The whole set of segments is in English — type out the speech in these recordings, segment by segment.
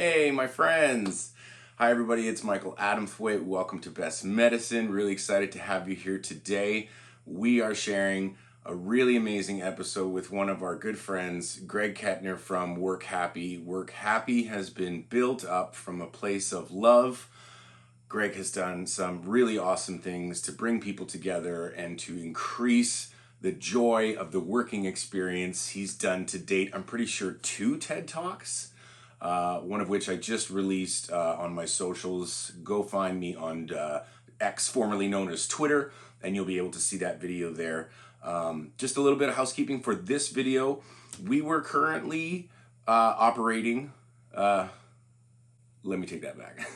Hey, my friends. Hi, everybody. It's Michael Adamthwaite. Welcome to Best Medicine. Really excited to have you here today. We are sharing a really amazing episode with one of our good friends, Greg Kettner from Work Happy. Work Happy has been built up from a place of love. Greg has done some really awesome things to bring people together and to increase the joy of the working experience. He's done to date, I'm pretty sure, 2 TED Talks. One of which I just released on my socials. Go find me on X, formerly known as Twitter, and you'll be able to see that video there. Just a little bit of housekeeping for this video. We were currently operating... let me take that back.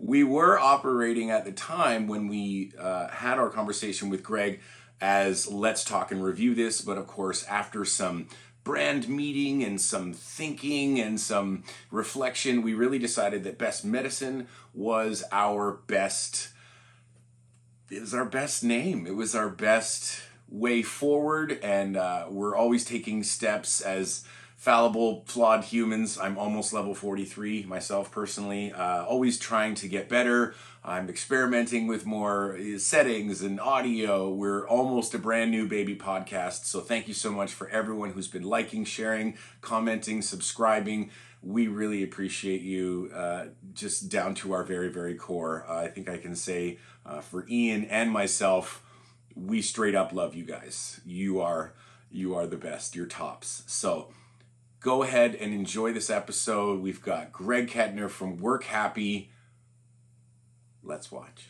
We were operating at the time when we had our conversation with Greg as let's talk and review this, but of course after some brand meeting and some thinking and some reflection, we really decided that Best Medicine was our best, it was our best name. It was our best way forward, and we're always taking steps as fallible, flawed humans. I'm almost level 43 myself personally, always trying to get better. I'm experimenting with more settings and audio. We're almost a brand new baby podcast. So thank you so much for everyone who's been liking, sharing, commenting, subscribing. We really appreciate you, just down to our very, very core. I think I can say for Ian and myself, we straight up love you guys. You are the best. You're tops. So go ahead and enjoy this episode. We've got Greg Kettner from Work Happy. Let's watch.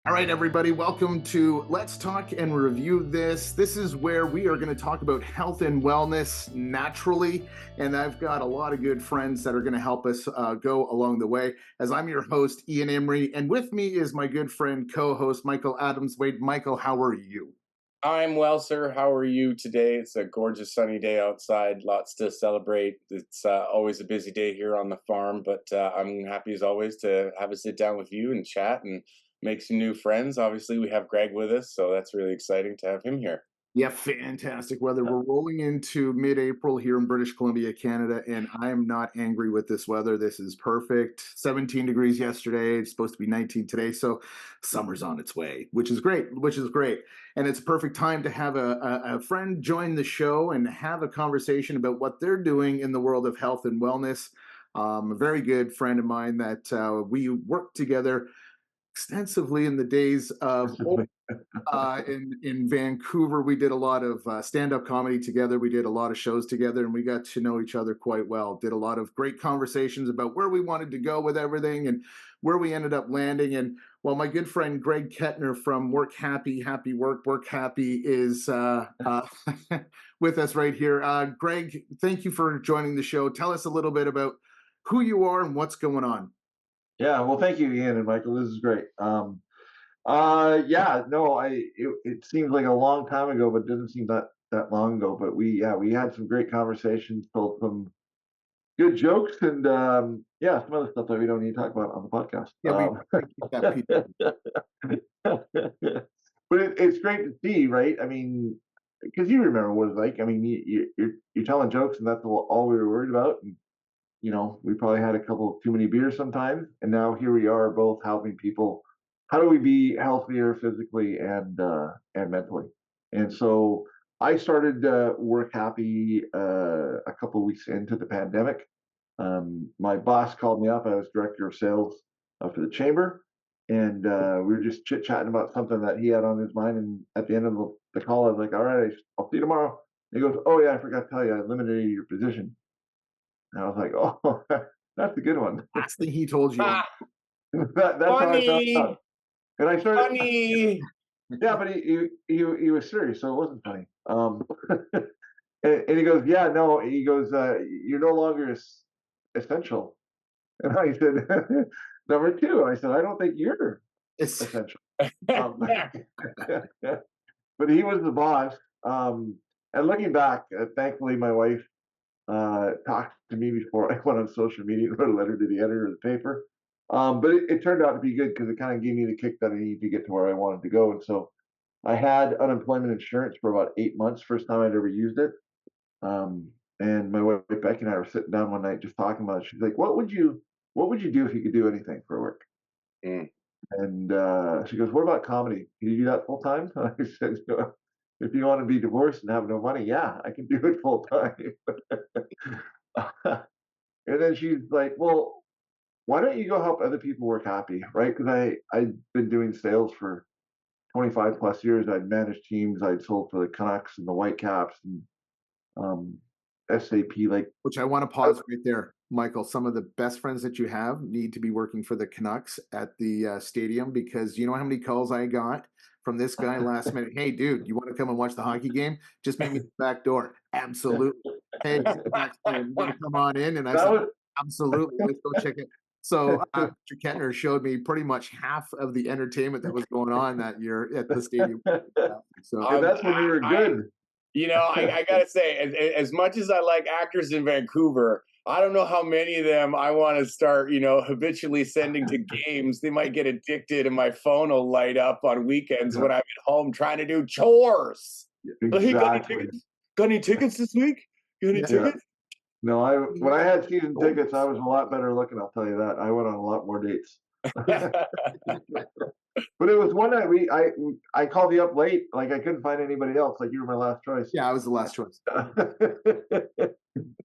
All right, everybody, welcome to Let's Talk and Review This. This is where we are going to talk about health and wellness naturally, and I've got a lot of good friends that are going to help us go along the way. As I'm your host, Ian Emery, and with me is my good friend, co-host, Michael Adamthwaite. Michael, how are you? I'm well, sir. How are you today? It's a gorgeous sunny day outside. Lots to celebrate. It's always a busy day here on the farm, but I'm happy as always to have a sit down with you and chat and make some new friends. Obviously, we have Greg with us, so that's really exciting to have him here. Yeah, fantastic weather. We're rolling into mid-April here in British Columbia, Canada, and I am not angry with this weather. This is perfect. 17 degrees yesterday. It's supposed to be 19 today, so summer's on its way, which is great, And it's a perfect time to have a friend join the show and have a conversation about what they're doing in the world of health and wellness. A very good friend of mine that we worked together extensively in the days of in Vancouver. We did a lot of stand-up comedy together. We did a lot of shows together, and we got to know each other quite well. Did a lot of great conversations about where we wanted to go with everything and where we ended up landing. And well, my good friend Greg Kettner from Work Happy, Happy Work, Work Happy is with us right here. Greg, thank you for joining the show. Tell us a little bit about who you are and what's going on. Yeah, well, thank you, Ian and Michael. This is great. It seems like a long time ago, but it doesn't seem that long ago. But we had some great conversations, told some good jokes, and some other stuff that we don't need to talk about on the podcast. Yeah, we keep that But it's great to see, right? I mean, because you remember what it's like. I mean, you're telling jokes, and that's all we were worried about. And we probably had a couple too many beers sometimes, and now here we are, both helping people. How do we be healthier physically and mentally? And so I started Work Happy a couple of weeks into the pandemic. My boss called me up. I was director of sales for the chamber, and we were just chit chatting about something that he had on his mind. And at the end of the call, I was like, "All right, I'll see you tomorrow." And he goes, "Oh yeah, I forgot to tell you, I eliminated your position." And I was like, "Oh, that's a good one." Last thing he told you. That's how I felt out. And I started. Funny. Yeah, but he was serious, so it wasn't funny. And he goes, "Yeah, no." He goes, "You're no longer essential." And I said, "Number two," I said, "I don't think you're essential." But he was the boss. And looking back, thankfully, my wife talked to me before I went on social media and wrote a letter to the editor of the paper. But it turned out to be good because it kind of gave me the kick that I needed to get to where I wanted to go. And so I had unemployment insurance for about 8 months, first time I'd ever used it. And my wife Becky and I were sitting down one night just talking about it. She's like, what would you do if you could do anything for work? Mm. And she goes, what about comedy? Can you do that full time? I said, if you want to be divorced and have no money, yeah, I can do it full time. And then she's like, well, why don't you go help other people work happy, right? Because I'd been doing sales for 25 plus years. I'd managed teams. I'd sold for the Canucks and the Whitecaps and um, SAP. Like, Which I want to pause right there, Michael. Some of the best friends that you have need to be working for the Canucks at the stadium, because you know how many calls I got from this guy last minute. Hey, dude, you want to come and watch the hockey game? Just meet me at the back door. Absolutely. Hey, Max, you want to come on in? And I that said, was absolutely. Let's go check it. So Mr. Kettner showed me pretty much half of the entertainment that was going on that year at the stadium. So and that's when we were good. I gotta say, as much as I like actors in Vancouver, I don't know how many of them I want to start, habitually sending to games. They might get addicted, and my phone will light up on weekends when I'm at home trying to do chores. Hey, Exactly. got any tickets this week? Got any Yeah. tickets? No, when I had season tickets, I was a lot better looking. I'll tell you that. I went on a lot more dates. But it was one night I called you up late, like I couldn't find anybody else. Like you were my last choice. yeah, I was the last choice.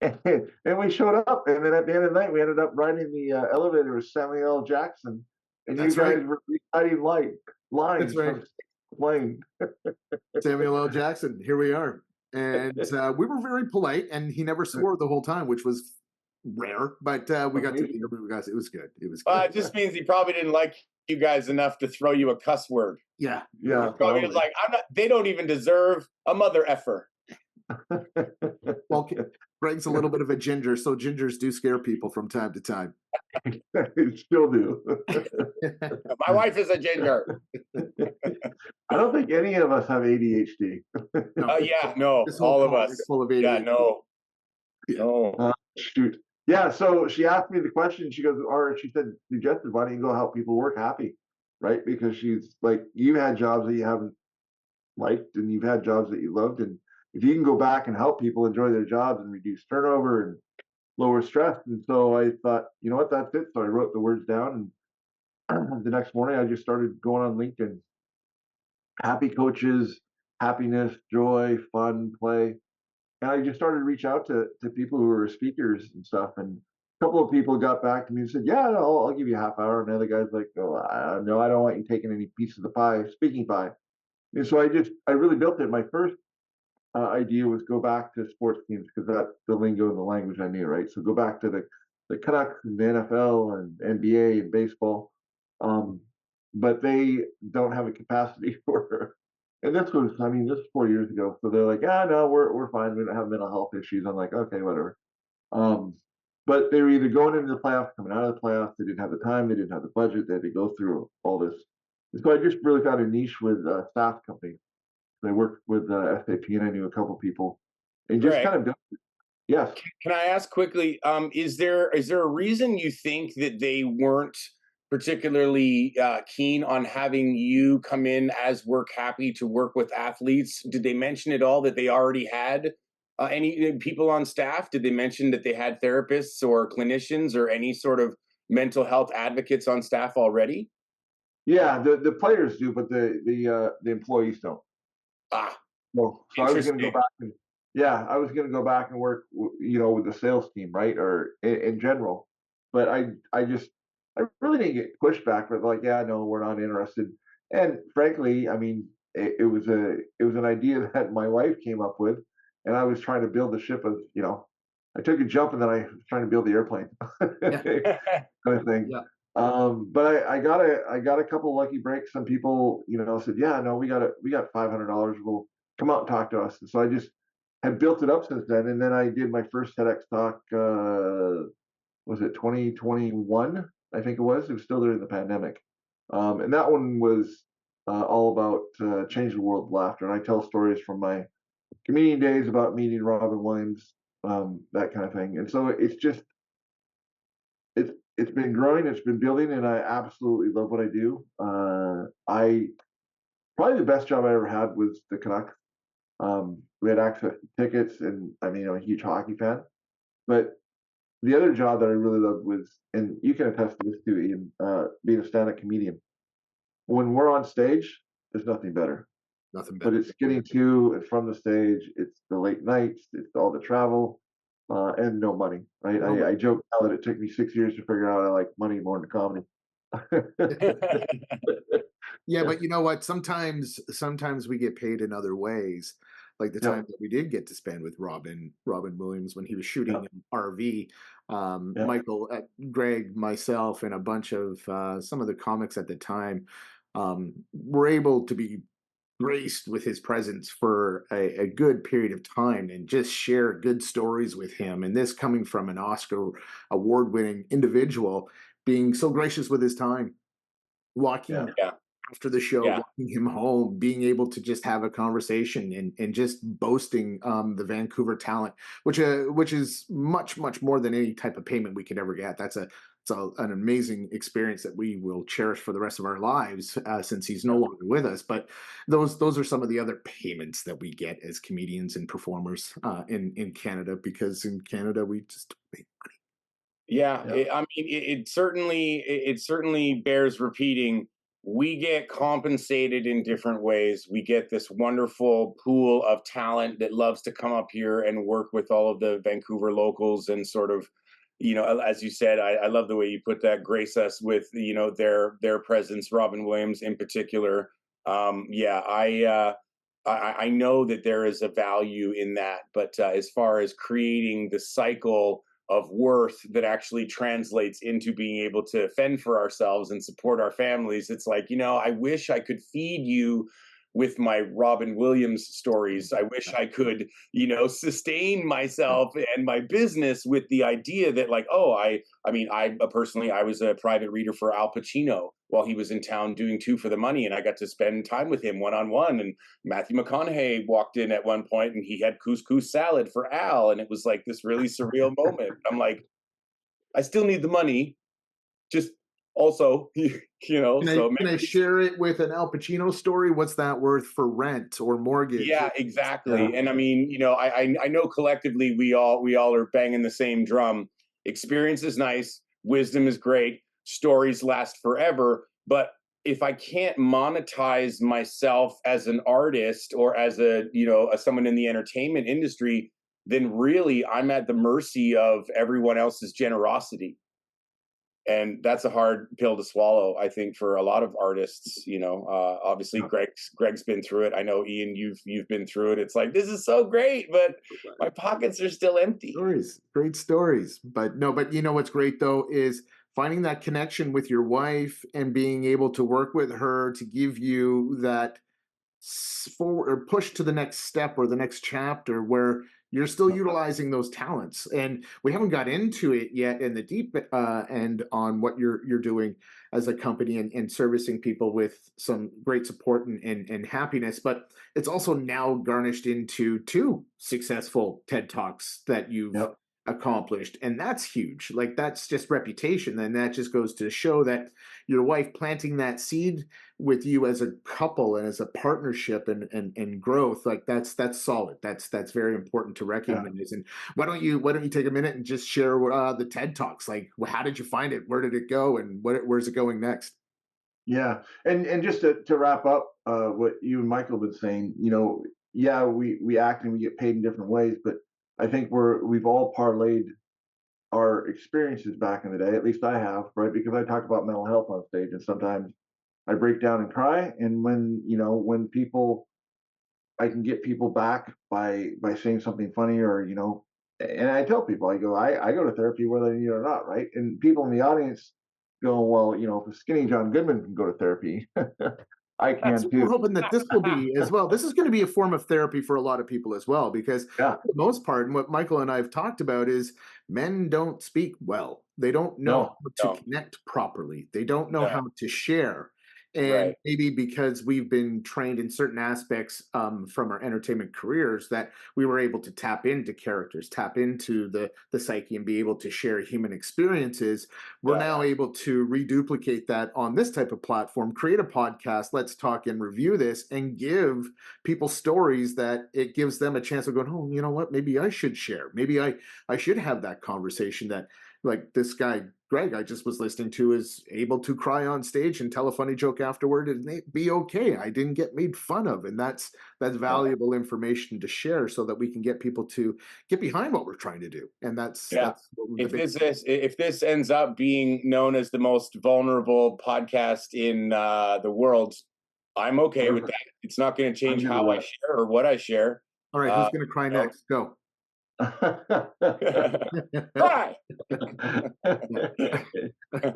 And we showed up, and then at the end of the night, we ended up riding the elevator with Samuel L. Jackson, and That's you guys right. were reciting lines That's right. from the plane. Samuel L. Jackson. Here we are. And we were very polite, and he never swore the whole time, which was rare. But we got to meet him. Guys, it was good. It was good. It just means he probably didn't like you guys enough to throw you a cuss word. Yeah. Yeah, Probably was like, I'm not. They don't even deserve a mother effer. Well, Greg's a little bit of a ginger, so gingers do scare people from time to time. Still do. My wife is a ginger. I don't think any of us have ADHD. Yeah, no, This whole all of call us. is full of Yeah, ADHD. no. Yeah. No. Shoot. Yeah, so she asked me the question. She goes, or she said, suggested, why don't you go help people work happy? Right? Because she's like, you had jobs that you haven't liked, and you've had jobs that you loved. And if you can go back and help people enjoy their jobs and reduce turnover and lower stress. And so I thought, you know what, that's it. So I wrote the words down, and the next morning I just started going on LinkedIn. Happy coaches, happiness, joy, fun, play. And I just started to reach out to people who were speakers and stuff. And a couple of people got back to me and said, yeah, I'll give you a half hour. And the other guy's like, oh, no, I don't want you taking any piece of the pie, speaking pie. And so I really built it. My first idea was go back to sports teams, because that's the lingo and the language I knew, right? So go back to the Canucks and the NFL and NBA and baseball. But they don't have a capacity for, and this was 4 years ago. So they're like, no, we're fine. We don't have mental health issues. I'm like, okay, whatever. Um, but they were either going into the playoffs, coming out of the playoffs. They didn't have the time. They didn't have the budget. They had to go through all this. And so I just really found a niche with SaaS companies. I worked with SAP, and I knew a couple people, and just Greg, kind of built it. Yes. can I ask quickly? Is there a reason you think that they weren't particularly keen on having you come in as work happy to work with athletes? Did they mention at all that they already had any people on staff? Did they mention that they had therapists or clinicians or any sort of mental health advocates on staff already? Yeah, the players do, but the employees don't. Ah, So I was going to go interesting. back and I was going to go back and work, with the sales team, right, or in general. But I really didn't get pushback. But like, yeah, no, we're not interested. And frankly, I mean, it was an idea that my wife came up with, and I was trying to build the ship of, I took a jump and then I was trying to build the airplane, kind of thing. Yeah. But I got a couple of lucky breaks. Some people, said, yeah, no, we got $500. We'll come out and talk to us. And so I just have built it up since then. And then I did my first TEDx talk. Was it 2021? I think it was. It was still during the pandemic. And that one was all about changing the world with laughter. And I tell stories from my comedian days about meeting Robin Williams, that kind of thing. And so it's been growing, it's been building, and I absolutely love what I do. I Probably the best job I ever had was the Canucks. We had access to tickets, and I mean, I'm a huge hockey fan. But the other job that I really loved was, and you can attest to this too, Ian, being a stand-up comedian. When we're on stage, there's nothing better. Nothing But better. it's getting to and from the stage. It's the late nights. It's all the travel, and no money. Right? No, I joke now that it took me 6 years to figure out I like money more than comedy. yeah, but you know what? Sometimes we get paid in other ways. Like the time Yep. that we did get to spend with Robin Williams when he was shooting Yep. in RV. Yep. Michael, Greg, myself, and a bunch of some of the comics at the time were able to be graced with his presence for a good period of time and just share good stories with him. And this coming from an Oscar award-winning individual, being so gracious with his time, Yeah. walking Yeah. after the show, Yeah. walking him home, being able to just have a conversation and just boasting the Vancouver talent, which is much more than any type of payment we could ever get. An amazing experience that we will cherish for the rest of our lives since he's no longer with us. But those are some of the other payments that we get as comedians and performers in Canada, because in Canada we just make money. Yeah, Yep. I mean, it certainly bears repeating. We get compensated in different ways. We get this wonderful pool of talent that loves to come up here and work with all of the Vancouver locals and sort of, as you said, I love the way you put that. Grace us with their presence. Robin Williams in particular. Yeah, I know that there is a value in that, but as far as creating the cycle of worth that actually translates into being able to fend for ourselves and support our families. It's like, I wish I could feed you with my Robin Williams stories. I wish I could, sustain myself and my business with the idea that like, oh, I mean, I personally, I was a private reader for Al Pacino while he was in town doing Two for the Money, and I got to spend time with him one on one. And Matthew McConaughey walked in at one point and he had couscous salad for Al, and it was like this really surreal moment. I'm like, I still need the money, just also, so Can I memories. share it with an Al Pacino story? What's that worth for rent or mortgage? Yeah, Yeah. exactly. And I mean, I know collectively we all are banging the same drum. Experience is nice, wisdom is great, stories last forever, but if I can't monetize myself as an artist or as as someone in the entertainment industry, then really I'm at the mercy of everyone else's generosity. And that's a hard pill to swallow, I think, for a lot of artists. Obviously, Greg's been through it. I know, Ian, you've been through it. It's like, this is so great, but my pockets are still empty. Stories, great stories. But no, but you know what's great though is finding that connection with your wife and being able to work with her to give you that forward or push to the next step or the next chapter where you're still utilizing those talents. And we haven't got into it yet in the deep end on what you're doing as a company and servicing people with some great support and happiness. But it's also now garnished into two successful TED Talks that you've Yep. accomplished, and that's huge. Like that's just reputation, and that just goes to show that your wife planting that seed with you as a couple and as a partnership and growth, like that's solid. That's very important to Yeah. recognize. And why don't you take a minute and just share the TED Talks? Like, how did you find it? Where did it go? And where's it going next? Yeah. And just to wrap up what you and Michael have been saying, yeah, we act and we get paid in different ways, but I think we've all parlayed our experiences back in the day. At least I have, right? Because I talk about mental health on stage, and sometimes I break down and cry. And when people, I can get people back by saying something funny, or and I tell people, I go to therapy whether they need it or not, right? And people in the audience go, well, if a skinny John Goodman can go to therapy, I That's can what we're too. hoping that this will be as well. This is going to be a form of therapy for a lot of people as well, because Yeah. for the most part, and what Michael and I have talked about is men don't speak well. They don't know No. how to No, connect properly. They don't know no. how to share. And Right. maybe because we've been trained in certain aspects from our entertainment careers, that we were able to tap into characters, tap into the psyche, and be able to share human experiences. We're Yeah. now able to reduplicate that on this type of platform, create a podcast, let's talk and review this, and give people stories that it gives them a chance of going, oh, you know what, maybe I should share. Maybe I should have that conversation that, like, this guy Greg I just was listening to is able to cry on stage and tell a funny joke afterward and be okay. I didn't get made fun of, and that's Yeah. valuable information to share so that we can get people to get behind what we're trying to do. And Yeah. that's what the If big if this ends up being known as the most vulnerable podcast in the world, I'm okay with Perfect. that. It's not going to I'm change good how I with share or what I share. All right, who's going to cry You know? next? Go. Cry.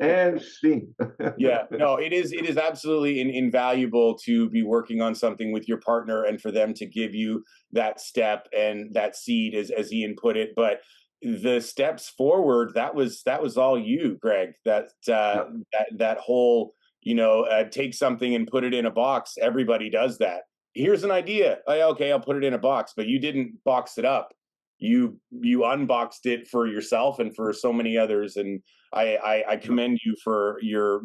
And scene. Yeah, no, it is absolutely invaluable to be working on something with your partner and for them to give you that step and that seed, as Ian put it. But the steps forward, that was all you, Greg. Yep. That whole, take something and put it in a box. Everybody does that. Here's an idea. Oh, okay, I'll put it in a box, but you didn't box it up. You unboxed it for yourself and for so many others. And I Yep. commend you for your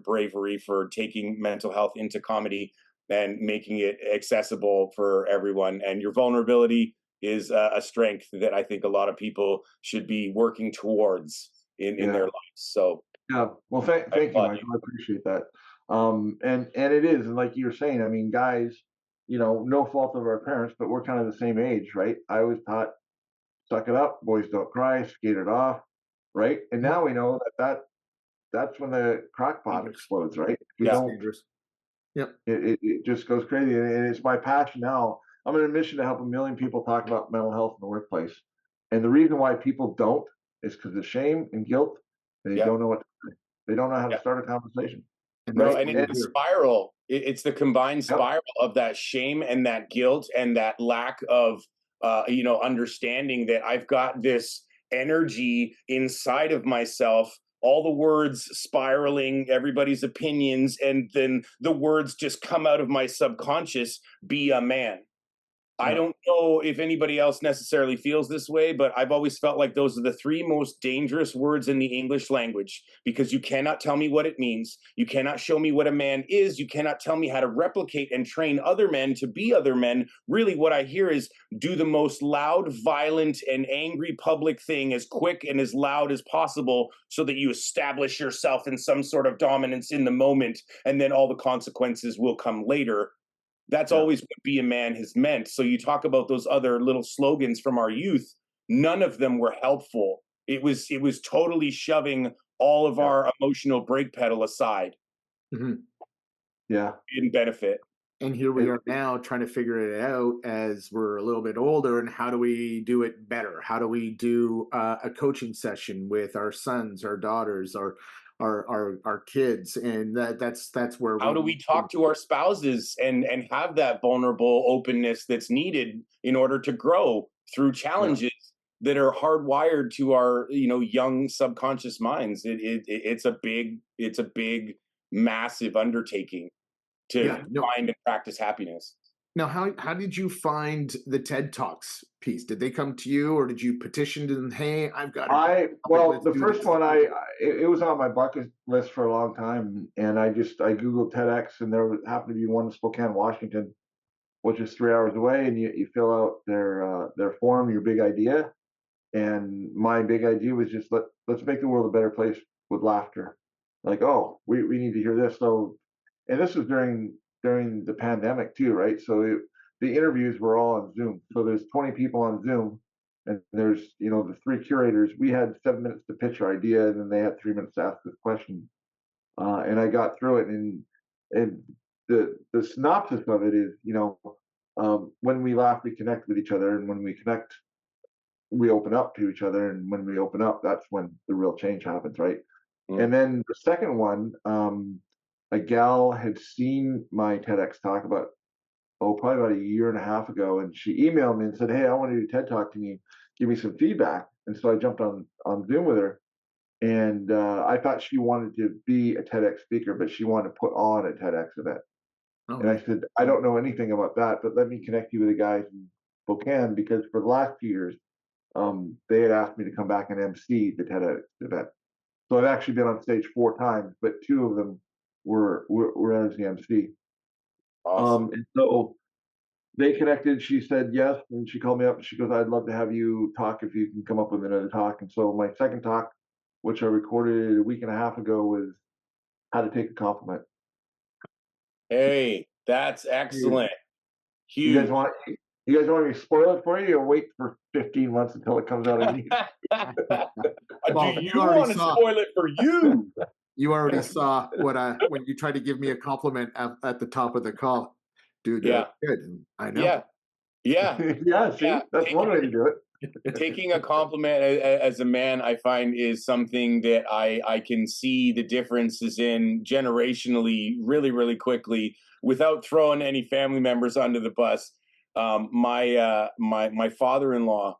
bravery for taking mental health into comedy and making it accessible for everyone. And your vulnerability is a strength that I think a lot of people should be working towards in their Yeah. lives. So Yeah. Well, I thank you, applaud you. Michael. I appreciate that. And it is, and like you were saying, I mean, guys, no fault of our parents, but we're kind of the same age, right? I was taught, suck it up, boys don't cry, skate it off, right? And now we know that's when the crock pot Dangerous. explodes, right? If we It's Yeah. don't, dangerous. Yep. it just goes crazy. And it's my passion now. I'm on a mission to help a million people talk about mental health in the workplace. And the reason why people don't is because of shame and guilt, and they Yeah. don't know what to say. They don't know how to Yeah. start a conversation, And No, that's right? and why it's we're the here. spiral. It's the combined Yep. spiral of that shame and that guilt and that lack of, understanding that I've got this energy inside of myself. All the words spiraling, everybody's opinions, and then the words just come out of my subconscious. Be a man. I Yeah. don't know if anybody else necessarily feels this way, but I've always felt like those are the three most dangerous words in the English language because you cannot tell me what it means. You cannot show me what a man is. You cannot tell me how to replicate and train other men to be other men. Really, what I hear is do the most loud, violent, and angry public thing as quick and as loud as possible so that you establish yourself in some sort of dominance in the moment, and then all the consequences will come later. That's Yeah. always what be a man has meant. So you talk about those other little slogans from our youth, none of them were helpful. It was totally shoving all of Yeah. our emotional brake pedal aside. Mhm. Yeah. It didn't benefit. And here we It, are now trying to figure it out as we're a little bit older. And how do we do it better? How do we do a coaching session with our sons, our daughters, our kids? And that's where How we do we talk to our spouses and have that vulnerable openness that's needed in order to grow through yeah. challenges that are hardwired to our young subconscious minds? It's a big massive undertaking to yeah, no. find and practice happiness. Now, how did you find the TED Talks piece? Did they come to you, or did you petition to them? Hey, I've got a topic. Well, Let's the do first this. one, it was on my bucket list for a long time, and I Googled TEDx, and happened to be one in Spokane, Washington, which is 3 hours away, and you fill out their form, your big idea, and my big idea was just let's make the world a better place with laughter. Like, oh, we need to hear this. So, and this was during the pandemic too, right? So the interviews were all on Zoom. So there's 20 people on Zoom, and there's the three curators. We had 7 minutes to pitch our idea, and then they had 3 minutes to ask the question. And I got through it, and the synopsis of it is, when we laugh, we connect with each other, and when we connect, we open up to each other, and when we open up, that's when the real change happens, right? Mm. And then the second one, a gal had seen my TEDx talk probably about a year and a half ago, and she emailed me and said, "Hey, I want to do TED Talk. Can you give me some feedback?" And so I jumped on Zoom with her, And I thought she wanted to be a TEDx speaker, but she wanted to put on a TEDx event. Oh, And I said, I don't know anything about that, but let me connect you with the guys in Spokane, because for the last 2 years, they had asked me to come back and MC the TEDx event. So I've actually been on stage 4 times, but 2 of them were as the MC. Awesome. And so they connected. She said yes, and she called me up and she goes, "I'd love to have you talk if you can come up with another talk." And so my second talk, which I recorded a week and a half ago, was how to take a compliment. Hey, that's excellent. You guys Huge. want you guys want me to spoil it for you, or wait for 15 months until it comes out on YouTube? Do Well, you you already want to saw. spoil it for you? You already saw what when you tried to give me a compliment at the top of the call, dude. Yeah. Good. I know. Yeah. Yeah. Yeah, see, Yeah. that's one way to do it. Taking a compliment as a man, I find, is something that I can see the differences in generationally really, really quickly without throwing any family members under the bus. My father-in-law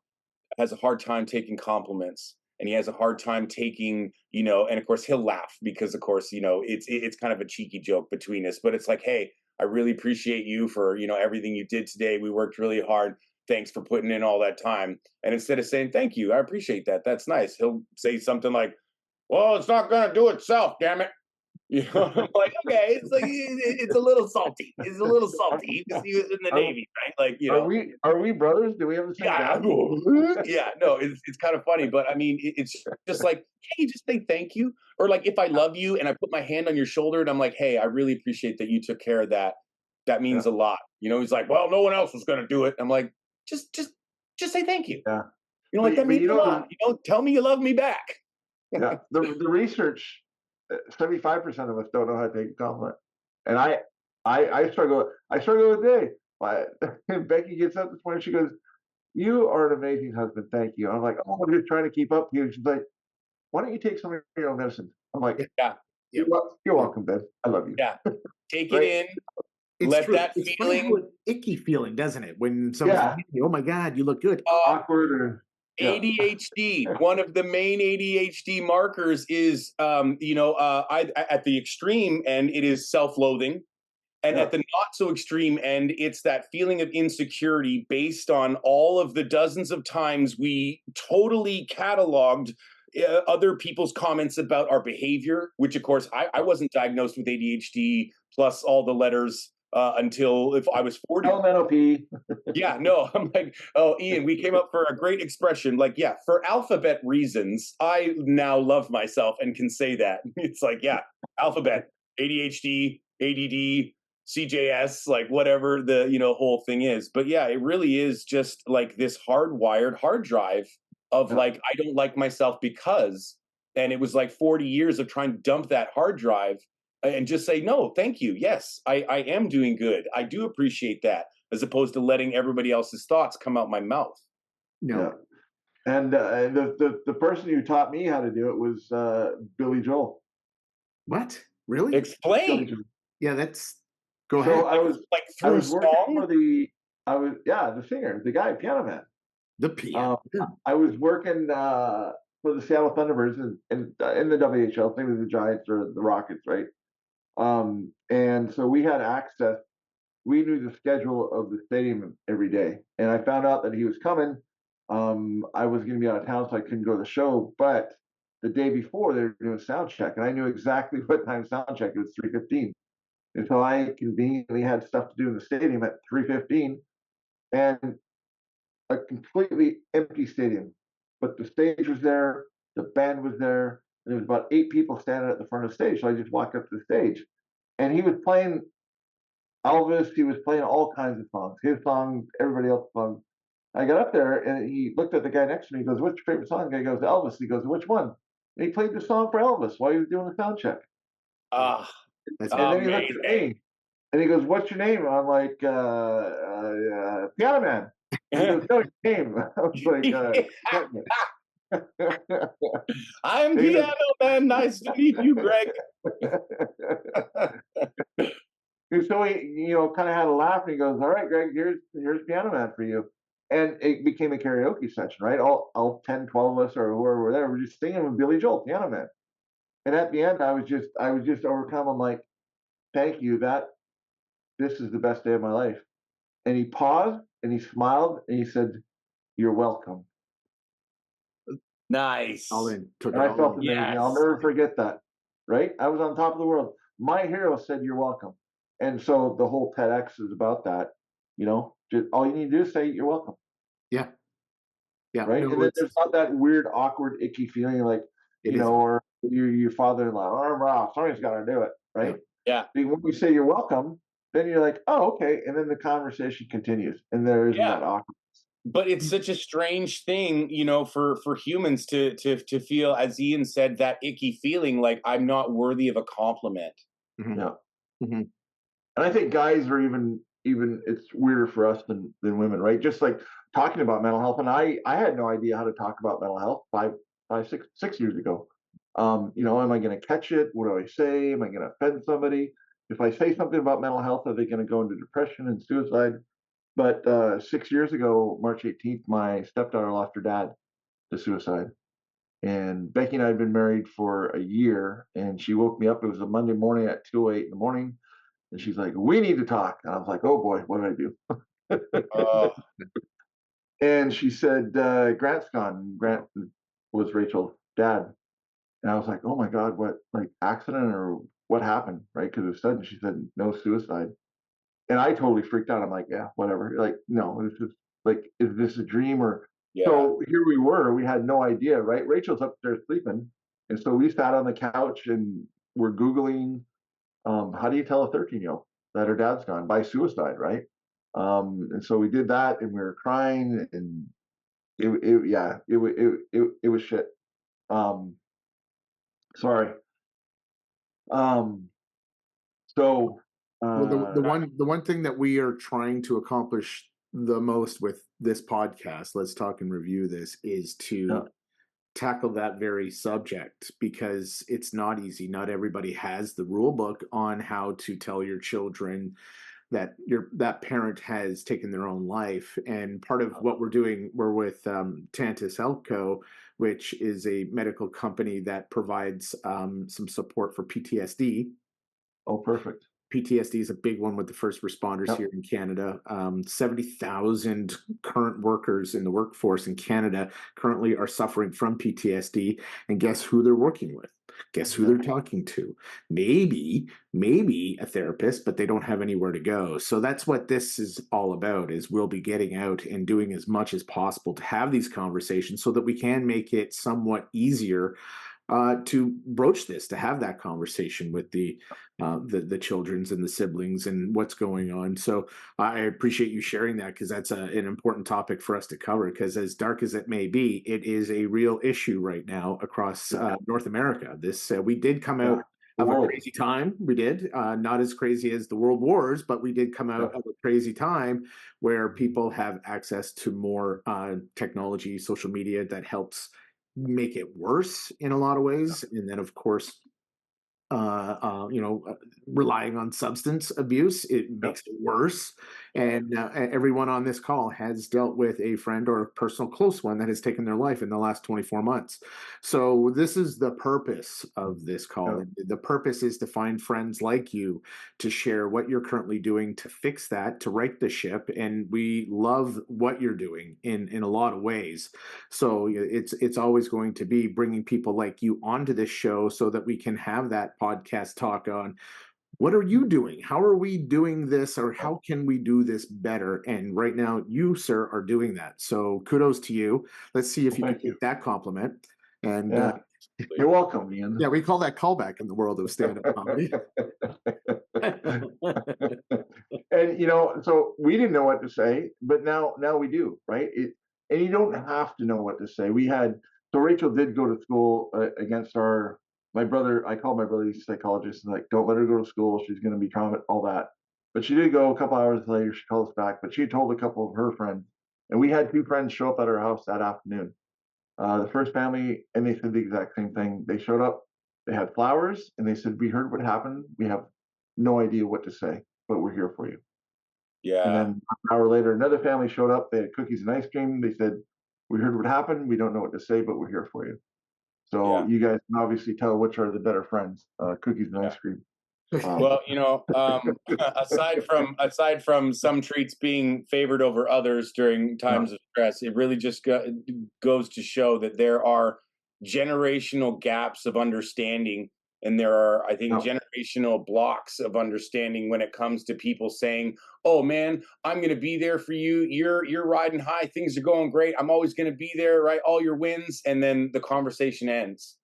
has a hard time taking compliments, and he has a hard time taking, and of course he'll laugh because of course, it's kind of a cheeky joke between us, but it's like, hey, I really appreciate you for, everything you did today. We worked really hard. Thanks for putting in all that time. And instead of saying thank you, I appreciate that. That's nice. He'll say something like, well, it's not going to do itself, damn it. I'm like, okay, it's like it's a little salty. It's a little salty because he was in the Are, Navy, right? Like, are we brothers? Do we have the same yeah, dad? yeah, no, it's kind of funny, but I mean, it's just like, can you just say thank you? Or like, if I love you and I put my hand on your shoulder and I'm like, hey, I really appreciate that you took care of that. That means Yeah. a lot. He's like, well, no one else was going to do it. I'm like, just say thank you. Yeah. Like that But means a lot. Tell me you love me back. yeah, the research, 75% of us don't know how to take a compliment, and I struggle with day. Becky gets up this morning, she goes, "You are an amazing husband, thank you." I'm like, "Oh, I'm just trying to keep up to you." She's like, "Why don't you take some of your own medicine?" I'm like, Yeah, You're welcome, Ben. I love you." yeah. Take it Right? in. It's Let true. that It's funny how feeling. an icky feeling, doesn't it? When someone's Yeah. like, "Oh my God, you look good." Awkward or yeah. ADHD. One of the main ADHD markers is, at the extreme end, it is self-loathing, and Yeah. at the not so extreme end, it's that feeling of insecurity based on all of the dozens of times we totally cataloged other people's comments about our behavior. Which, of course, I wasn't diagnosed with ADHD plus all the letters until if I was 40. Elemental P. Yeah, no, I'm like, oh, Ian, we came up for a great expression. Like, yeah, for alphabet reasons, I now love myself and can say that. It's like, yeah, alphabet, ADHD, ADD, CJS, like whatever the, whole thing is. But yeah, it really is just like this hardwired hard drive of Yeah. like, I don't like myself because, and it was like 40 years of trying to dump that hard drive and just say, no, thank you. Yes, I am doing good. I do appreciate that, as opposed to letting everybody else's thoughts come out my mouth. No. Yeah. And the person who taught me how to do it was Billy Joel. What? Really? Billy Explain. Joel. Yeah, that's. Go So ahead. Like I through was working song. for the singer, the guy, piano man. The piano. I was working for the Seattle Thunderbirds in the WHL, maybe the Giants or the Rockets, right? And so we had access. We knew the schedule of the stadium every day, and I found out that he was coming. I was going to be out of town, so I couldn't go to the show. But the day before, they were doing sound check, and I knew exactly what time sound check. It was 3:15, and so I conveniently had stuff to do in the stadium at 3:15, and a completely empty stadium. But the stage was there, the band was there, and there was about 8 people standing at the front of the stage. So I just walked up to the stage, and he was playing Elvis. He was playing all kinds of songs, his songs, everybody else's songs. I got up there, and he looked at the guy next to me. He goes, "What's your favorite song?" The guy goes, "Elvis." He goes, "Which one?" And he played the song for Elvis while he was doing the sound check. Ah, That's And then he looked at me, and he goes, "What's your name?" I'm like, "Piano Man." And he goes, "No, your name." I was like, "Kettner." I'm And he goes, Piano Man. Nice to meet you, Greg. and so he, kind of had a laugh, and he goes, "All right, Greg, here's Piano Man for you." And it became a karaoke session, right? All 10, 12 of us or whoever were there, we're just singing with Billy Joel, Piano Man. And at the end, I was just overcome. I'm like, thank you. This is the best day of my life. And he paused and he smiled and he said, "You're welcome." Nice. All in, took And it I all felt in. amazing. I'll Yes. never forget that. Right? I was on top of the world. My hero said, "You're welcome." And so the whole TEDx is about that. Just all you need to do is say, "You're welcome." Yeah, yeah. Right? And No, then it's there's not that weird, awkward, icky feeling like, it isn't. or your father-in-law, oh, somebody's got to do it. Yeah, Right? Yeah. When we say you're welcome, then you're like, oh, okay. And then the conversation continues. And there isn't Yeah. that awkward. But it's mm, such a strange thing, for humans to feel, as Ian said, that icky feeling like I'm not worthy of a compliment. mhm, Yeah. mhm. And I think guys are even it's weirder for us than women, right? Just like talking about mental health. And I had no idea how to talk about mental health 6 years ago. Am I going to catch it? What do I say? Am I going to offend somebody? If I say something about mental health, are they going to go into depression and suicide? But 6 years ago, March 18th, my stepdaughter lost her dad to suicide. And Becky and I had been married for a year, and she woke me up. It was a Monday morning at 2:08 in the morning, and she's like, "We need to talk." And I was like, "Oh boy, what did I do?" Oh, And she said, "Grant's gone." Grant was Rachel's dad, and I was like, "Oh my God, what, like, accident or what happened?" Right? Because it was sudden. She said, "No, suicide." And I totally freaked out. I'm like, "Yeah, whatever." Like, no, this is like, is this a dream or? yeah. So here we were. We had no idea, right? Rachel's upstairs sleeping, and so we sat on the couch and we're googling, how do you tell a 13-year-old that her dad's gone by suicide, right? And so we did that, and we were crying, and it was shit. Um, Sorry. Um, so Well, the uh, one thing that we are trying to accomplish the most with this podcast, let's talk and review this, is yeah, to tackle that very subject because it's not easy. Not everybody has the rule book on how to tell your children that that parent has taken their own life. And part of what we're doing, we're with Tantus Health Co., which is a medical company that provides some support for PTSD. oh, perfect. PTSD is a big one with the first responders Yep, here in Canada. 70,000 current workers in the workforce in Canada currently are suffering from PTSD. And guess who they're working with? Guess who yep, they're talking to? Maybe a therapist, but they don't have anywhere to go. So that's what this is all about, is we'll be getting out and doing as much as possible to have these conversations so that we can make it somewhat easier to broach this, to have that conversation with the childrens and the siblings and what's going on. So I appreciate you sharing that because that's an important topic for us to cover. Because as dark as it may be, it is a real issue right now across yeah, North America. This we did come yeah. out The of a world. crazy time. We did not as crazy as the world wars, but we did come Yeah, out of a crazy time where people have access to more technology, social media that helps make it worse in a lot of yeah, ways. And then, of course, you know, relying on substance abuse, it yeah. makes it worse. And everyone on this call has dealt with a friend or a personal close one that has taken their life in the last 24 months. So this is the purpose of this call. Yeah. And the purpose is to find friends like you to share what you're currently doing to fix that, to right the ship. And we love what you're doing in a lot of ways. So it's always going to be bringing people like you onto this show so that we can have that podcast talk on what are you doing? How are we doing this? Or Yeah. how can we do this better? And right now, you, sir, are doing that. So kudos to you. Let's see if Well, you can thank you. take that compliment. And Yeah, you're welcome, Ian. yeah, we call that callback in the world of stand up comedy. And so we didn't know what to say, but now we do, right? And you don't have to know what to say. So Rachel did go to school against my brother. I called my brother, he's a psychologist, and like, don't let her go to school. She's going to be traumatized, all that. But she did go. A couple hours later. She called us back, but she had told a couple of her friends, and we had two friends show up at our house that afternoon. The first family, and they said the exact same thing. They showed up, they had flowers, and they said, "We heard what happened. We have no idea what to say, but we're here for you." And Yeah. then an hour later, another family showed up. They had cookies and ice cream. They said, "We heard what happened. We don't know what to say, but we're here for you." So Yeah. you guys can obviously tell which are the better friends, cookies and Yeah. ice cream. Well, aside from some treats being favored over others during Yeah, times of stress, it really just goes to show that there are generational gaps of understanding, and there are, I think, yeah, generational blocks of understanding when it comes to people saying, "Oh man, I'm going to be there for you. You're riding high. Things are going great. I'm always going to be there, right? All your wins," and then the conversation ends.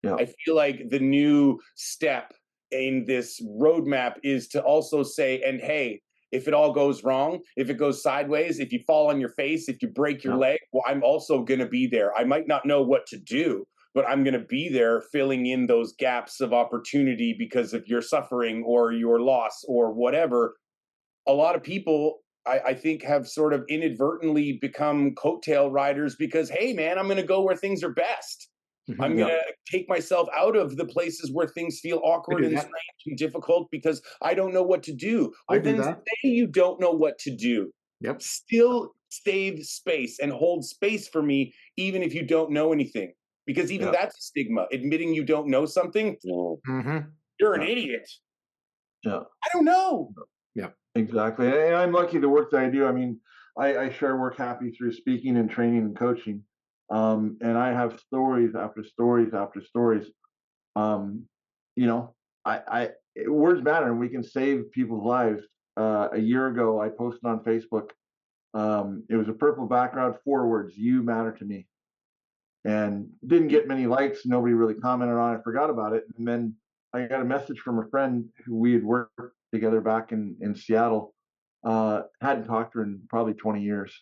yeah, I feel like the new step in this roadmap is to also say, and hey, if it all goes wrong, if it goes sideways, if you fall on your face, if you break your yeah, leg, well, I'm also going to be there. I might not know what to do, but I'm going to be there filling in those gaps of opportunity because of your suffering or your loss or whatever. A lot of people, I think, have sort of inadvertently become coattail riders because, hey, man, I'm going to go where things are best. I'm Mhm. going yeah. to take myself out of the places where things feel I awkward do and that. strange and difficult because I don't know what to do. I Well, do then that. say you don't know what to do. Yep. Still save space and hold space for me, even if you don't know anything. Because even Yeah, that's a stigma. Admitting you don't know something, well, Hmm. you're an yeah, idiot. yeah, I don't know. Yep. exactly. And I'm lucky the work that I do. I mean, I share work happy through speaking and training and coaching. And I have stories after stories after stories. Um, you know, words matter and we can save people's lives. A year ago, I posted on Facebook. It was a purple background, 4 words: "You matter to me." And didn't get many likes. Nobody really commented on it. Forgot about it. And then I got a message from a friend who we had worked together back in Seattle. Hadn't talked to her in probably 20 years.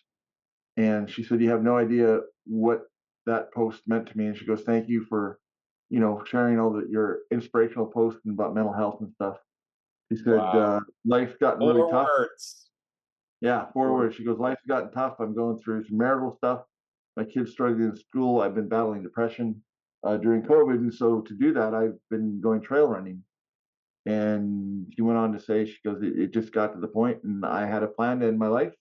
And she said, "You have no idea what that post meant to me." And she goes, "Thank you for, sharing all your inspirational posts about mental health and stuff." She said, Wow. "Life's gotten really Four tough." words. Yeah, 4 words. She goes, "Life's gotten tough. I'm going through some marital stuff. My kids struggling in school. I've been battling depression during COVID. And so to do that, I've been going trail running." And she went on to say, she goes, "It just got to the point and I had a plan to end my life.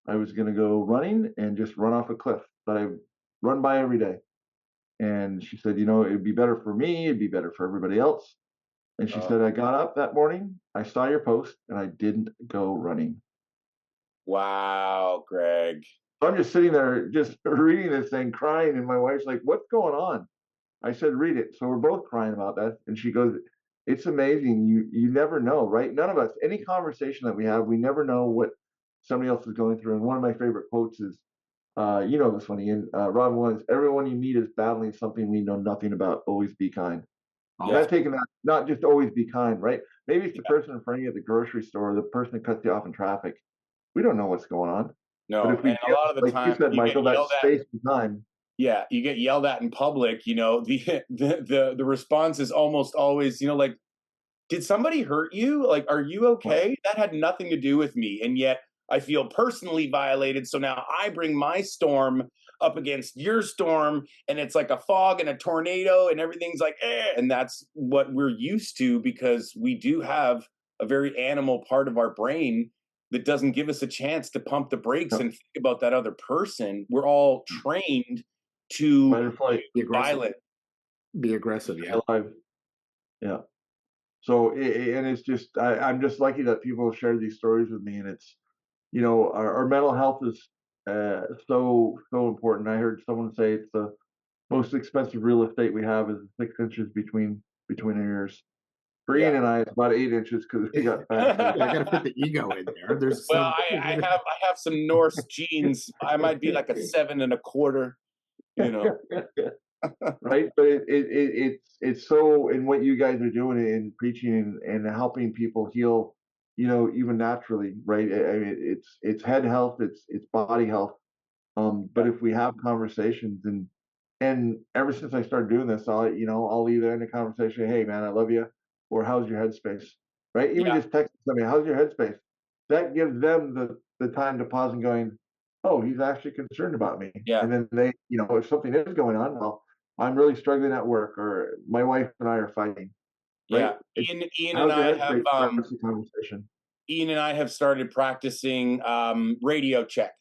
I was going to go running and just run off a cliff that I run by every day." And she said, "It'd be better for me. It'd be better for everybody else." And she Uh, said, "I got up that morning. I saw your post and I didn't go running." wow, Greg. So I'm just sitting there, just reading this thing, crying, and my wife's like, "What's going on?" I said, "Read it." So we're both crying about that, and she goes, "It's amazing. You never know, right? None of us, any conversation that we have, we never know what somebody else is going through." And one of my favorite quotes is, this one, Ian. Robin Williams: "Everyone you meet is battling something we know nothing about. Always be kind." And Yeah, I've Awesome. taken that, not just always be kind, right? Maybe it's the yeah. person in front of you at the grocery store, the person that cuts you off in traffic. We don't know what's going on. But No, if we and a give, lot of the like you time said, you get Michael, that yelled at. space and time. Yeah, you get yelled at in public. The response is almost always, like, did somebody hurt you? Like, are you okay? That had nothing to do with me. And yet I feel personally violated. So now I bring my storm up against your storm, and it's like a fog and a tornado, and everything's like, eh. And that's what we're used to because we do have a very animal part of our brain that doesn't give us a chance to pump the brakes Yeah. and think about that other person. We're all trained to Fight or flight. Be be aggressive. violent. Be aggressive. Stay Yeah. alive. Yeah. So, and it's just, I'm just lucky that people share these stories with me, and it's, our mental health is so important. I heard someone say it's the most expensive real estate we have is 6 inches between our ears. For Yeah. Ian and I, it's about 8 inches because we got fat kids. Yeah. I got to fit the ego in there. There's Well, some. I have some Norse genes. I might be like a 7 1/4. You know. Right? But it's so in what you guys are doing in preaching and helping people heal, even naturally, right? I mean, it's head health, it's body health. Yeah. But if we have conversations and ever since I started doing this, I'll either end a conversation, "Hey man, I love you," or "How's your headspace?" Right? Even Yeah. just text somebody, "How's your headspace?" That gives them the time to pause and going, "Oh, he's actually concerned about me." Yeah. And then they, if something is going on, well, I'm really struggling at work, or my wife and I are fighting, right? Yeah. Ian and How's your I have headspace starts the conversation. Ian and I have started practicing radio check,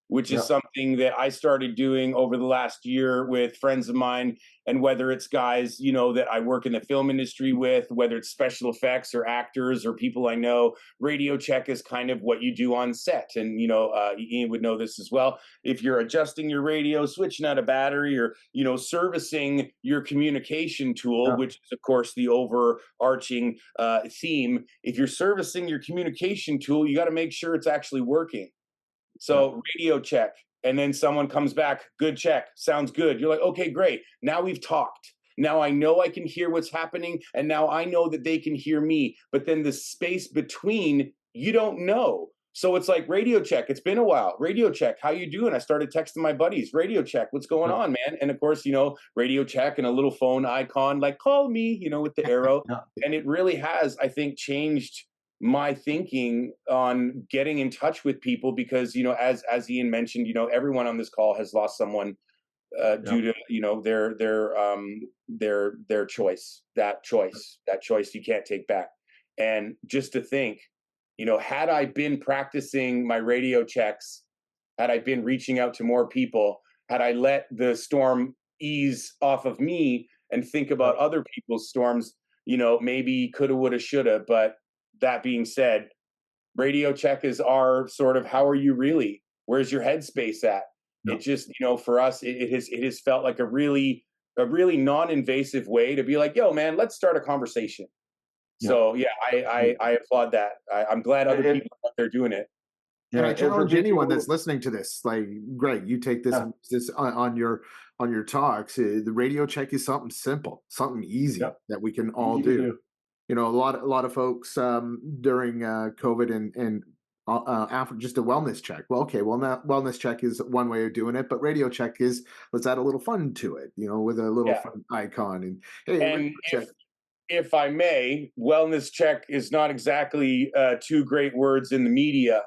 which is Yeah. something that I started doing over the last year with friends of mine. And whether it's guys, that I work in the film industry with, whether it's special effects or actors or people I know, radio check is kind of what you do on set. And, Ian would know this as well. If you're adjusting your radio, switching out a battery, or, servicing your communication tool, Yeah. which is, of course, the overarching theme. If you're servicing your communication tool, you got to make sure it's actually working. So radio check, and then someone comes back, good check, sounds good. You're like, okay, great. Now we've talked. Now I know I can hear what's happening, and now I know that they can hear me. But then the space between, you don't know. So it's like radio check. It's been a while. Radio check. How you doing? I started texting my buddies. Radio check. What's going on, man? And of course, radio check and a little phone icon like call me, with the arrow. Yeah. And it really has, I think, changed my thinking on getting in touch with people because as Ian mentioned, everyone on this call has lost someone due to their choice, that choice you can't take back. And just to think, had I been practicing my radio checks, had I been reaching out to more people, had I let the storm ease off of me and think about other people's storms, maybe coulda, woulda, shoulda. But that being said, radio check is our sort of, how are you really? Where's your headspace at? Yeah. It just, for us, it has felt like a really non-invasive way to be like, yo, man, let's start a conversation. Yeah. So yeah, I applaud that. I'm glad other people are out there doing it. And I and for challenge anyone people- that's listening to this, like Greg, you take this on your talks. The radio check is something simple, something easy that we can all Easy to do. A lot of folks during COVID and after just a wellness check. Well, okay, well now wellness check is one way of doing it, but radio check is let's add a little fun to it. With a little fun icon and hey, And check. if I may, wellness check is not exactly two great words in the media.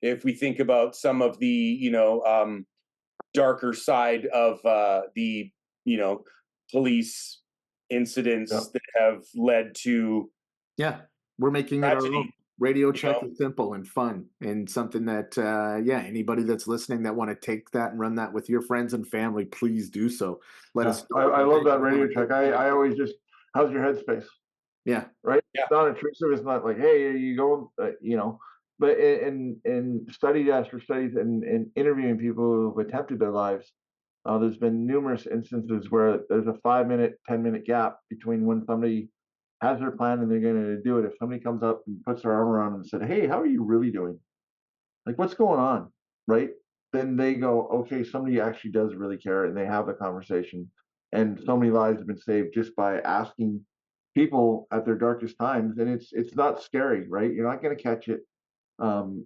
If we think about some of the darker side of the police incidents that have led to we're making tragedy. it our own. Radio check is simple and fun and something that anybody that's listening that want to take that and run that with your friends and family, please do so. Let us know. I love that radio check. I always just, how's your headspace? Yeah. Right. Yeah. It's not intrusive. It's not like, hey, are you going? But in study after studies and interviewing people who've attempted their lives, there's been numerous instances where there's a 5-minute, 10-minute gap between when somebody has their plan and they're going to do it. If somebody comes up and puts their arm around them and said, hey, how are you really doing? Like, what's going on? Right. Then they go, okay, somebody actually does really care, and they have a conversation. And so many lives have been saved just by asking people at their darkest times. And it's not scary, right? You're not going to catch it. All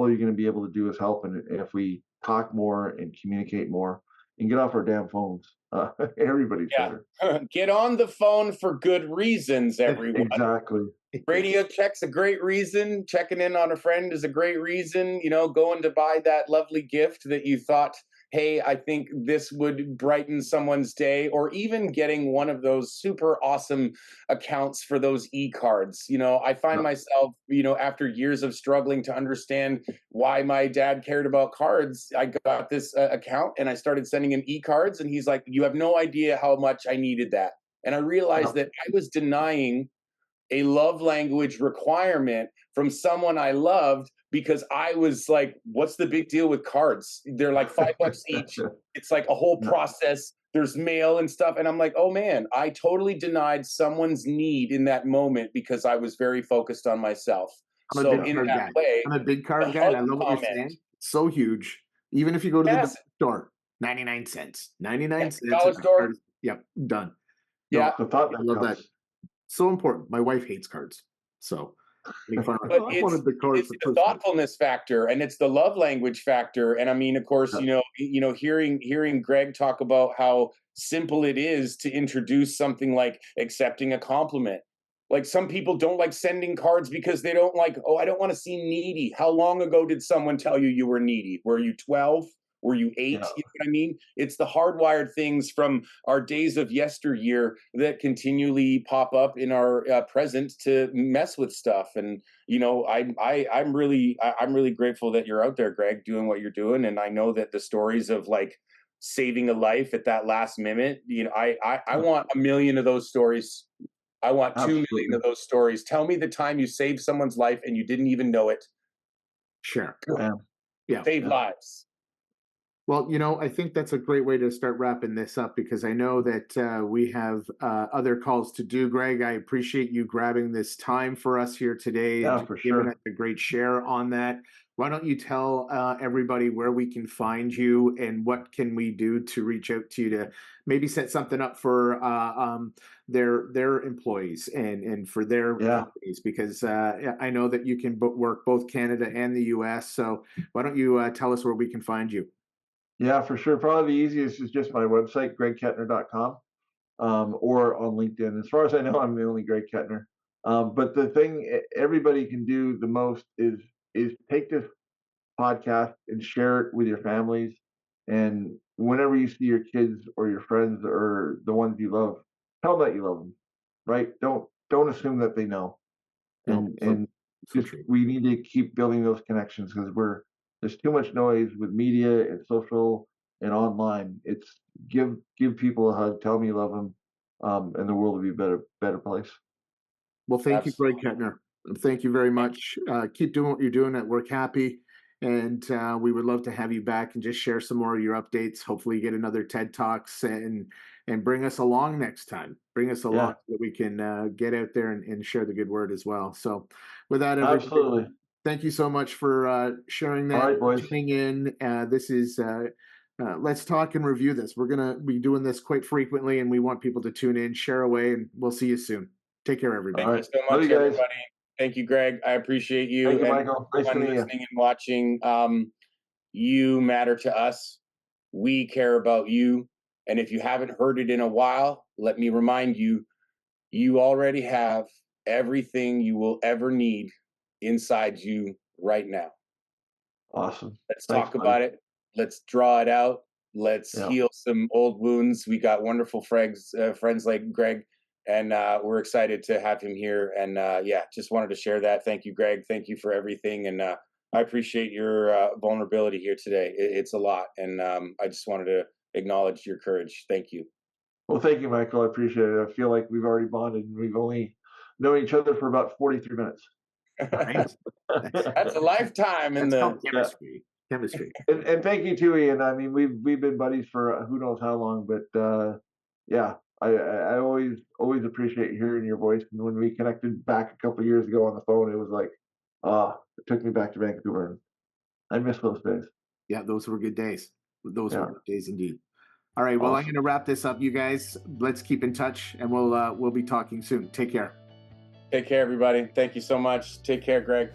you're going to be able to do is help. And if we talk more and communicate more and get off our damn phones, everybody's better. Get on the phone for good reasons, everyone. Exactly. Radio check's a great reason. Checking in on a friend is a great reason. Going to buy that lovely gift that you thought, hey, I think this would brighten someone's day, or even getting one of those super awesome accounts for those e-cards. I find myself, after years of struggling to understand why my dad cared about cards, I got this account and I started sending him e-cards, and he's like, you have no idea how much I needed that. And I realized that I was denying a love language requirement from someone I loved because I was like, what's the big deal with cards? They're like $5 each. It's like a whole process. There's mail and stuff. And I'm like, oh man, I totally denied someone's need in that moment because I was very focused on myself. I'm a big card guy. And I love what you're saying. So huge. Even if you go to the store, 99 cents. 99 cents. Dollar store. Yep, done. Yeah. The thought I love that. So important. My wife hates cards. So but it's the thoughtfulness factor, and it's the love language factor. And I mean, of course, hearing Greg talk about how simple it is to introduce something like accepting a compliment. Like, some people don't like sending cards because they don't like, I don't want to seem needy. How long ago did someone tell you you were needy? Were you 12? Were you 8? You Yeah. know what I mean? It's the hardwired things from our days of yesteryear that continually pop up in our present to mess with stuff. And I'm really grateful that you're out there, Greg, doing what you're doing. And I know that the stories of like saving a life at that last minute, I want 1 million of those stories. I want 2 million Absolutely. of those stories. Tell me the time you saved someone's life and you didn't even know it. Sure. Yeah. Yeah. Save lives. Well, I think that's a great way to start wrapping this up because I know that we have other calls to do. Greg, I appreciate you grabbing this time for us here today and Yeah, just for giving sure. us a great share on that. Why don't you tell everybody where we can find you and what can we do to reach out to you to maybe set something up for their employees and for their Yeah. companies? Because I know that you can work both Canada and the U.S. So why don't you tell us where we can find you? Yeah, for sure. Probably the easiest is just my website, gregkettner.com, or on LinkedIn. As far as I know, I'm the only Greg Kettner. But the thing everybody can do the most is take this podcast and share it with your families. And whenever you see your kids or your friends or the ones you love, tell them that you love them. Right? Don't assume that they know. No, And so just true. we need to keep building those connections because there's too much noise with media and social and online. It's give people a hug, tell them you love them, and the world will be a better place. Well, thank you, Greg Absolutely. Kettner. Thank you very much. Keep doing what you're doing at Work Happy. And we would love to have you back and just share some more of your updates. Hopefully, get another TED Talks and bring us along next time. Bring us along Yeah, so that we can get out there and share the good word as well. So, with that, everybody, absolutely. thank you so much for sharing All that, right, boys. tuning in. This is Let's Talk and Review This. We're going to be doing this quite frequently, and we want people to tune in, share away, and we'll see you soon. Take care, All everybody. Thank you right. so Love much, you guys. everybody. Thank you, Greg. I appreciate you. Thank you, And Michael. Nice to everyone meet you. listening and watching, you matter to us. We care about you. And if you haven't heard it in a while, let me remind you, you already have everything you will ever need inside you right now. Awesome. Let's Thanks, talk buddy. about it. Let's draw it out. Let's Yeah. heal some old wounds. We got wonderful friends like Greg, and we're excited to have him here. And just wanted to share that. Thank you, Greg. Thank you for everything. And I appreciate your vulnerability here today. It's a lot. And I just wanted to acknowledge your courage. Thank you. Well, thank you, Michael. I appreciate it. I feel like we've already bonded and we've only known each other for about 43 minutes. Nice. That's a lifetime in That's the. called chemistry. Chemistry. And thank you too, Ian. I mean, we've been buddies for who knows how long, but yeah, I always appreciate hearing your voice. And when we connected back a couple of years ago on the phone, it was like, it took me back to Vancouver. And I miss those days. Yeah, those were good days. Those were Yeah, good days indeed. All right. Well, I'm awesome. going to wrap this up, you guys. Let's keep in touch, and we'll be talking soon. Take care. Take care, everybody. Thank you so much. Take care, Greg.